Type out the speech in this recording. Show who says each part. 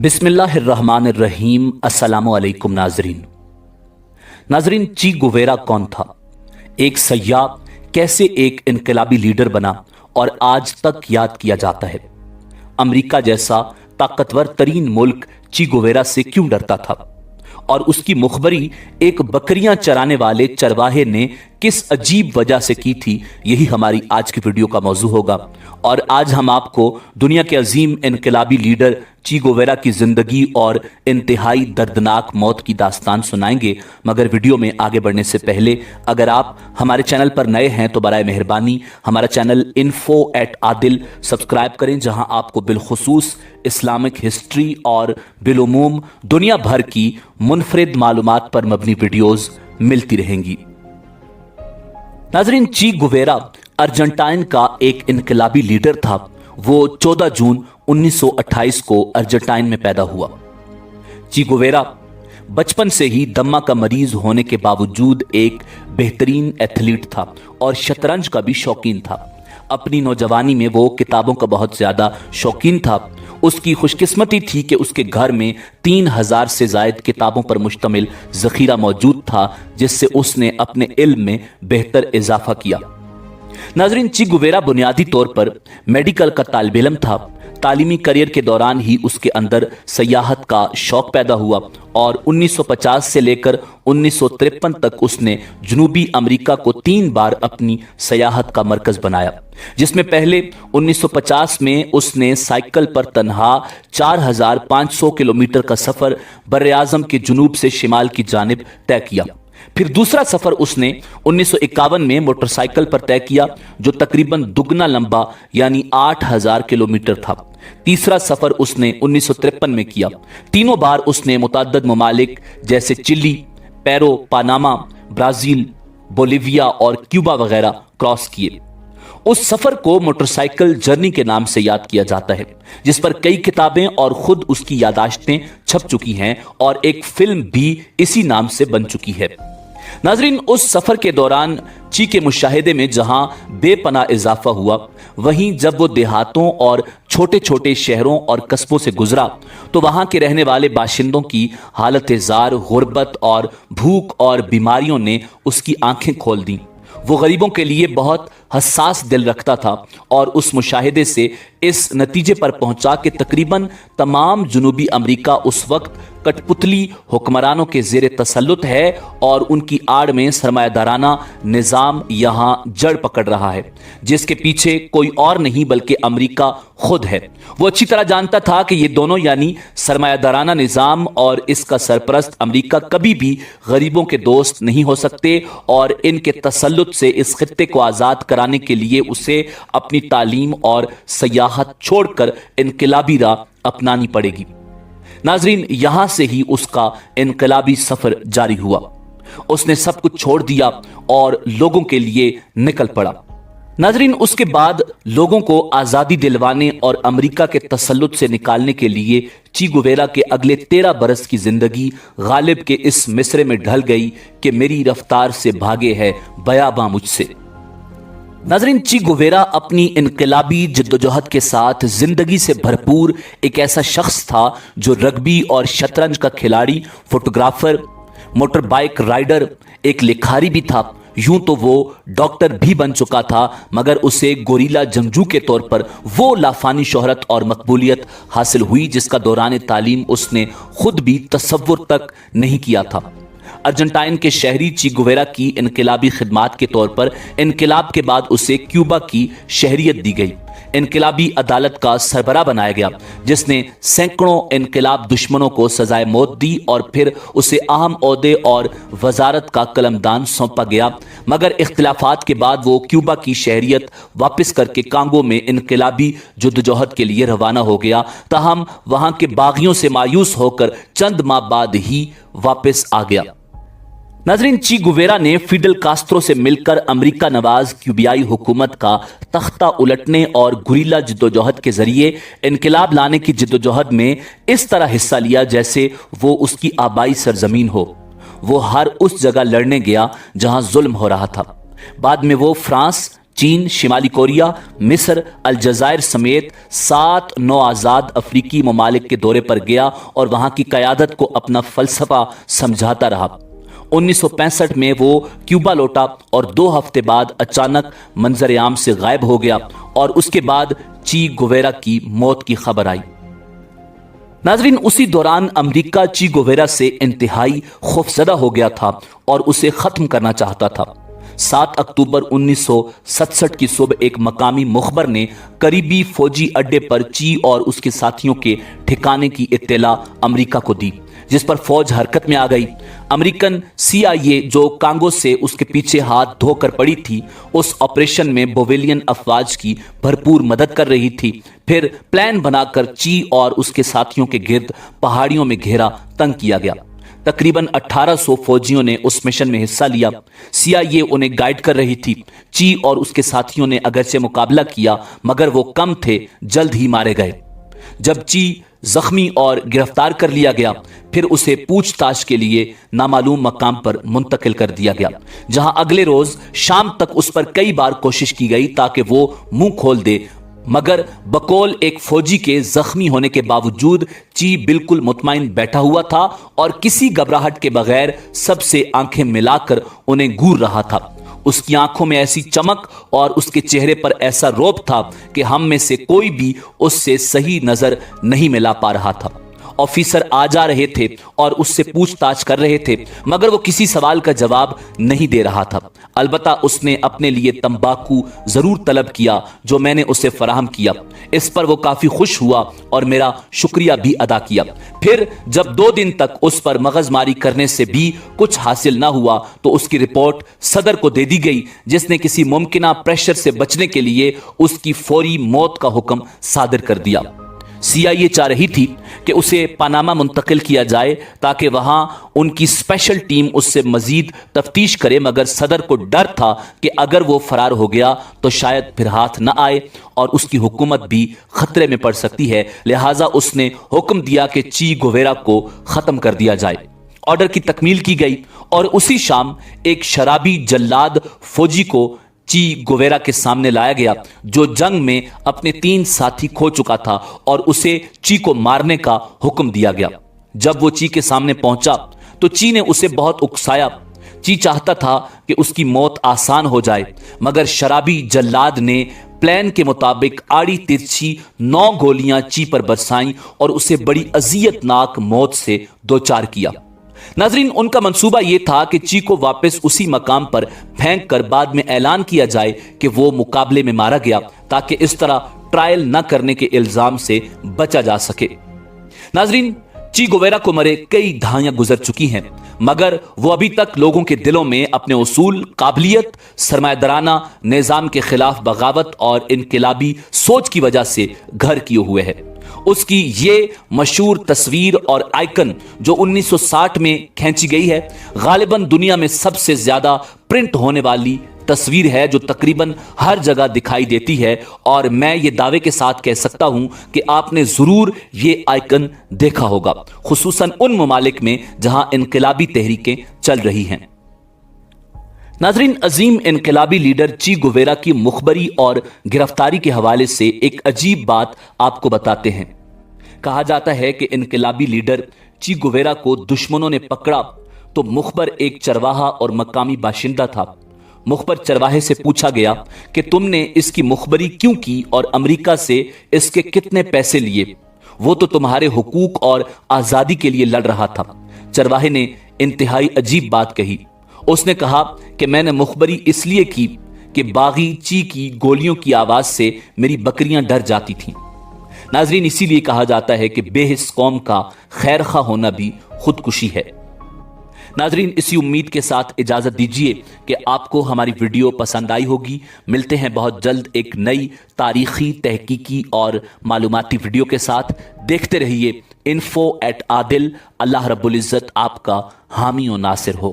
Speaker 1: बिस्मिल्लाहिर्रहमानिर्रहीम। अस्सलामु अलैकुम नाजरीन, ची गुवेरा कौन था? एक सयाह कैसे एक इनकलाबी लीडर बना और आज तक याद किया जाता है। अमेरिका जैसा ताकतवर तरीन मुल्क ची गुवेरा से क्यों डरता था और उसकी मुखबरी एक बकरियां चराने वाले चरवाहे ने किस अजीब वजह से की थी, यही हमारी आज की वीडियो का मौजू होगा। और आज हम आपको दुनिया के अजीम इनकलाबी लीडर ची गुवेरा की जिंदगी और इंतहाई दर्दनाक मौत की दास्तान सुनाएंगे। मगर वीडियो में आगे बढ़ने से पहले अगर आप हमारे चैनल पर नए हैं तो बराए मेहरबानी हमारा चैनल info@adil सब्सक्राइब करें, जहां आपको बिलखुसूस इस्लामिक हिस्ट्री और बिलुमूम दुनिया भर की मुनफरिद मालूमात पर मबनी वीडियोस मिलती रहेंगी। नाजरीन, ची गुवेरा अर्जेंटाइन का एक इनकलाबी लीडर था। वो 14 जून 1928 को अर्जेंटाइन में पैदा हुआ। ची गुवेरा बचपन से ही दम्मा का मरीज होने के बावजूद एक बेहतरीन एथलीट था और शतरंज का भी शौकीन था। अपनी नौजवानी में वो किताबों का बहुत ज्यादा शौकीन था। उसकी खुशकिस्मती थी कि उसके घर में 3000 से जायद किताबों पर मुश्तमिल जखीरा मौजूद था, जिससे उसने अपने इल्म में बेहतर इजाफा किया। नाजरीन, ची गुवेरा बुनियादी तौर पर मेडिकल का तालिब इल्म था। तालीमी करियर के दौरान ही उसके अंदर सयाहत का शौक पैदा हुआ और 1950 से लेकर 1953 तक उसने जनूबी अमेरिका को 3 बार अपनी सयाहत का मरकज बनाया, जिसमें पहले 1950 में उसने साइकिल पर तन्हा 4500 किलोमीटर का सफर बर्रे आज़म के जुनूब से शिमाल की जानिब तय किया। फिर दूसरा सफर उसने 1951 में मोटरसाइकिल पर तय किया, जो तकरीबन दुगना लंबा यानी 8000 किलोमीटर था। तीसरा सफर उसने 1953 में किया। तीनों बार उसने मुतअद्दिद ममालिक जैसे चिली, पेरो, पनामा, ब्राजील, बोलिविया और क्यूबा वगैरह क्रॉस किए। उस सफर को मोटरसाइकिल जर्नी के नाम से याद किया जाता है, जिस पर कई किताबें और खुद उसकी यादाश्तें छप चुकी हैं और एक फिल्म भी इसी नाम से बन चुकी है। नाजरीन, उस सफर के दौरान ची के मुशाहिदे में जहां बेपना इजाफा हुआ, वहीं जब वो देहातों और छोटे छोटे शहरों और कस्बों से गुजरा तो वहां के रहने वाले बाशिंदों की हालत जार, गुर्बत और भूख और बीमारियों ने उसकी आंखें खोल दी। वो गरीबों के लिए बहुत हसास दिल रखता था और उस मुशाहिदे से इस नतीजे पर पहुंचा कि तकरीबन तमाम जनूबी अमेरिका उस वक्त कठपुतली हुक्मरानों के जेर तसल्लुत है और उनकी आड़ में सरमायादाराना निज़ाम यहां जड़ पकड़ रहा है, जिसके पीछे कोई और नहीं बल्कि अमेरिका खुद है। वो अच्छी तरह जानता था कि ये दोनों यानी सरमायादाराना निज़ाम और इसका सरपरस्त अमेरिका कभी भी गरीबों के दोस्त नहीं हो सकते और इनके तसल्लुत से इस खित्ते को आज़ाद कराने के लिए उसे अपनी तालीम और सयाहत छोड़कर इनकलाबी राह अपनानी पड़ेगी। नाजरीन, यहां से ही उसका इनकलाबी सफर जारी हुआ। उसने सब कुछ छोड़ दिया और लोगों के लिए निकल पड़ा। नाजरीन, उसके बाद लोगों को आजादी दिलवाने और अमेरिका के तसल्लुत से निकालने के लिए ची गुवेरा के अगले 13 बरस की जिंदगी गालिब के इस मिसरे में ढल गई कि मेरी रफ्तार से भागे है बयाबा मुझसे। नाजरीन, ची गुवेरा अपनी इनकलाबी जिद्दोजहद के साथ जिंदगी से भरपूर एक ऐसा शख्स था जो रग्बी और शतरंज का खिलाड़ी, फोटोग्राफर, मोटर बाइक राइडर, एक लिखारी भी था। यूं तो वो डॉक्टर भी बन चुका था, मगर उसे गोरीला जंगजू के तौर पर वो लाफानी शोहरत और मकबूलियत हासिल हुई जिसका दौरान तालीम उसने खुद भी तसव्वुर तक नहीं किया था। अर्जेंटाइन के शहरी ची गुवेरा की इनकलाबी खिदमात के तौर पर इनकलाब के बाद उसे क्यूबा की शहरियत दी गई। इनकलाबी अदालत का सरबराह बनाया गया, जिसने सैकड़ों इनकलाब दुश्मनों को सजाए मौत दी और फिर उसे अहम ओहदे और वजारत का कलमदान सौंपा गया। मगर इख्तिलाफात के बाद वो क्यूबा की शहरियत वापस करके कांगो में इनकलाबी जद्दोजहद के लिए रवाना हो गया। ताहम वहां के बागियों से मायूस होकर चंद माह बाद ही वापस आ गया। नाजरीन, ची गुवेरा ने फिडेल कास्त्रो से मिलकर अमेरिका नवाज क्यूबियाई हुकूमत का तख्ता उलटने और गुरीला जिद्दोजहद के जरिए इनकलाब लाने की जिद्दोजहद में इस तरह हिस्सा लिया जैसे वो उसकी आबाई सरजमीन हो। वो हर उस जगह लड़ने गया जहां जुल्म हो रहा था। बाद में वो फ्रांस, چین، شمالی کوریا، مصر، الجزائر سمیت 7 نو آزاد افریقی ممالک کے دورے پر گیا اور وہاں کی قیادت کو اپنا فلسفہ سمجھاتا رہا۔ 1965 میں وہ کیوبا لوٹا اور 2 ہفتے بعد اچانک منظر عام سے غائب ہو گیا اور اس کے بعد چی گویرا کی موت کی خبر آئی۔ ناظرین، اسی دوران امریکہ چی گویرا سے انتہائی خوفزدہ ہو گیا تھا اور اسے ختم کرنا چاہتا تھا۔ 7 اکتوبر 1967 کی صبح ایک مقامی مخبر نے قریبی فوجی اڈے پر چی اور اس کے ساتھیوں کے ٹھکانے کی اطلاع امریکہ کو دی، جس پر فوج حرکت میں آ گئی۔ امریکن CIA جو کانگو سے اس کے پیچھے ہاتھ دھو کر پڑی تھی، اس آپریشن میں بولیوین افواج کی بھرپور مدد کر رہی تھی۔ پھر پلان بنا کر چی اور اس کے ساتھیوں کے گرد پہاڑیوں میں گھیرا تنگ کیا گیا۔ تقریباً 1800 فوجیوں نے اس مشن میں حصہ لیا۔ CIA انہیں گائیڈ کر رہی تھی۔ چی اور اس کے ساتھیوں نے اگرچہ مقابلہ کیا مگر وہ کم تھے، جلد ہی مارے گئے۔ جب چی زخمی اور گرفتار کر لیا گیا، پھر اسے پوچھ تاچھ کے لیے نامعلوم مقام پر منتقل کر دیا گیا، جہاں اگلے روز شام تک اس پر کئی بار کوشش کی گئی تاکہ وہ منہ کھول دے، مگر بقول ایک فوجی کے زخمی ہونے کے باوجود چی بالکل مطمئن بیٹھا ہوا تھا اور کسی گھبراہٹ کے بغیر سب سے آنکھیں ملا کر انہیں گور رہا تھا۔ اس کی آنکھوں میں ایسی چمک اور اس کے چہرے پر ایسا روب تھا کہ ہم میں سے کوئی بھی اس سے صحیح نظر نہیں ملا پا رہا تھا۔ آفیسر آ جا رہے تھے اور اس سے پوچھ تاچھ کر رہے تھے مگر وہ کسی سوال کا جواب نہیں دے رہا تھا۔ البتہ اس نے اپنے لیے تمباکو ضرور طلب کیا جو میں نے اسے فراہم کیا۔ اس پر وہ کافی خوش ہوا اور میرا شکریہ بھی ادا کیا۔ پھر جب 2 دن تک اس پر مغز ماری کرنے سے بھی کچھ حاصل نہ ہوا تو اس کی رپورٹ صدر کو دے دی گئی، جس نے کسی ممکنہ پریشر سے بچنے کے لیے اس کی فوری موت کا حکم صادر کر دیا۔ CIA چاہ رہی تھی کہ اسے پاناما منتقل کیا جائے تاکہ وہاں ان کی اسپیشل ٹیم اس سے مزید تفتیش کرے، مگر صدر کو ڈر تھا کہ اگر وہ فرار ہو گیا تو شاید پھر ہاتھ نہ آئے اور اس کی حکومت بھی خطرے میں پڑ سکتی ہے، لہٰذا اس نے حکم دیا کہ چی گویرا کو ختم کر دیا جائے۔ آرڈر کی تکمیل کی گئی اور اسی شام ایک شرابی جلاد فوجی کو چی گویرا کے سامنے لایا گیا جو جنگ میں اپنے 3 ساتھی کھو چکا تھا اور اسے چی کو مارنے کا حکم دیا گیا۔ جب وہ چی کے سامنے پہنچا تو چی نے اسے بہت اکسایا۔ چی چاہتا تھا کہ اس کی موت آسان ہو جائے مگر شرابی جلاد نے پلان کے مطابق آڑی ترچھی 9 گولیاں چی پر برسائیں اور اسے بڑی اذیت ناک موت سے دوچار کیا۔ ناظرین، ان کا منصوبہ یہ تھا کہ چی کو واپس اسی مقام پر پھینک کر بعد میں اعلان کیا جائے کہ وہ مقابلے میں مارا گیا تاکہ اس طرح ٹرائل نہ کرنے کے الزام سے بچا جا سکے۔ ناظرین، چی گویرا کو مرے کئی دہائیاں گزر چکی ہیں مگر وہ ابھی تک لوگوں کے دلوں میں اپنے اصول، قابلیت، سرمایہ دارانہ نظام کے خلاف بغاوت اور انقلابی سوچ کی وجہ سے گھر کیے ہوئے ہے۔ اس کی یہ مشہور تصویر اور آئیکن جو 1960 میں کھینچی گئی ہے، غالباً دنیا میں سب سے زیادہ پرنٹ ہونے والی تصویر ہے جو تقریباً ہر جگہ دکھائی دیتی ہے، اور میں یہ دعوے کے ساتھ کہہ سکتا ہوں کہ آپ نے ضرور یہ آئیکن دیکھا ہوگا، خصوصاً ان ممالک میں جہاں انقلابی تحریکیں چل رہی ہیں۔ ناظرین، عظیم انقلابی لیڈر چی گویرا کی مخبری اور گرفتاری کے حوالے سے ایک عجیب بات آپ کو بتاتے ہیں۔ کہا جاتا ہے کہ انقلابی لیڈر چی گویرا کو دشمنوں نے پکڑا تو مخبر ایک چرواہا اور مقامی باشندہ تھا۔ مخبر چرواہے سے پوچھا گیا کہ تم نے اس کی مخبری کیوں کی اور امریکہ سے اس کے کتنے پیسے لیے؟ وہ تو تمہارے حقوق اور آزادی کے لیے لڑ رہا تھا۔ چرواہے نے انتہائی عجیب بات کہی۔ اس نے کہا کہ میں نے مخبری اس لیے کی کہ باغی چی کی گولیوں کی آواز سے میری بکریاں ڈر جاتی تھیں۔ ناظرین، اسی لیے کہا جاتا ہے کہ بے حس قوم کا خیر خواہ ہونا بھی خودکشی ہے۔ ناظرین، اسی امید کے ساتھ اجازت دیجیے کہ آپ کو ہماری ویڈیو پسند آئی ہوگی۔ ملتے ہیں بہت جلد ایک نئی تاریخی، تحقیقی اور معلوماتی ویڈیو کے ساتھ۔ دیکھتے رہیے info@adil۔ اللہ رب العزت آپ کا حامی و ناصر ہو۔